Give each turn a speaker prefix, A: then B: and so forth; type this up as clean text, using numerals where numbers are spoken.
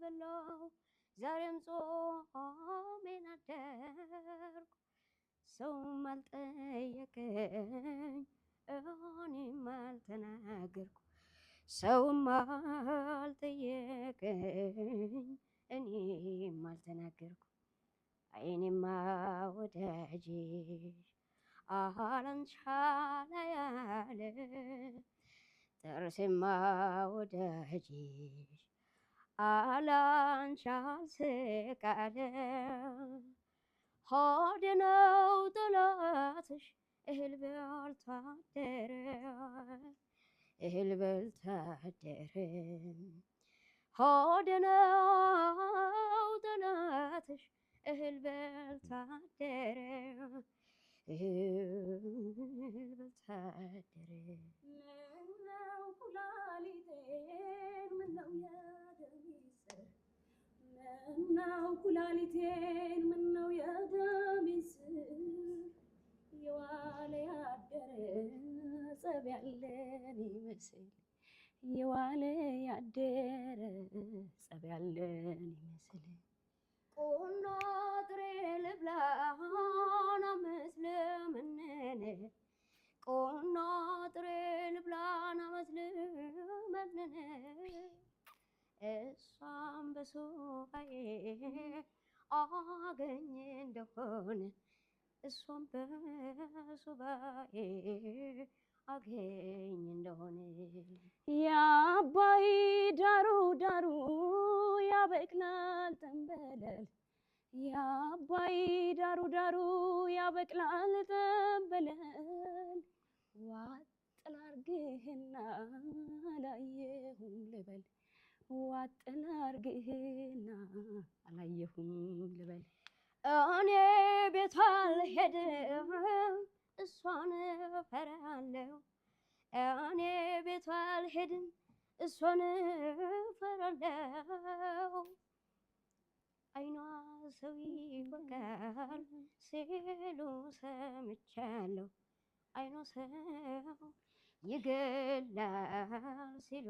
A: በላው ዛሬም ጾሜን አደርኩ ሰውም አልጠየቀኝ እኔም አልተናገርኩ ሰውም አልጠየቀኝ እኔም አልተናገርኩ አይኔማ ወዳጅሽ አላንቻ ላይ ያለ ጥርሴማ ወዳጅሽ አላንቻ ስቃለ ሆዴ ነው ጠላትሽ እህል በልቶ አደረ እህል በልቶ አደረ ሆዴ ነው ጠላትሽ እህል በልቶ አደረ እህል በልቶ አደረ ምነው ኩላሊቴን ምነው ያደሚስር ምነው ኩላሊቴን ምነው ያደሚስር የዋለ ያደረ ጸብ ያለን ይመስል የዋለ ያደረ ጸብ ያለን ይመስል ቁና ጥሬ ልብላ ናመስለምነነ ቁና ጥሬ ልብላ ናመስለምነነ እሷም በሱባኤ አገኘ እንደሆነ እሷም በሱባኤ አገኝ እንደሆነ የአባይ ዳሩ ዳሩ ያበቅላል ጠንበለል የአባይ ዳሩ ዳሩ ያበቅላል ጠንበለል ዋጥ ላርግህና አላየሁም ልበል ዋጥ ላርግህና አላየሁም ልበል እኔ ቤቷ አልሄድም እሷን እፈራለሁ እኔ ቤቷ አልሄድም እሷን እፈራለሁ አይኗ ሰው ይወጋል ሲሉ ሰምቻለሁ አይኗ ሰው ይገላል ሲሉ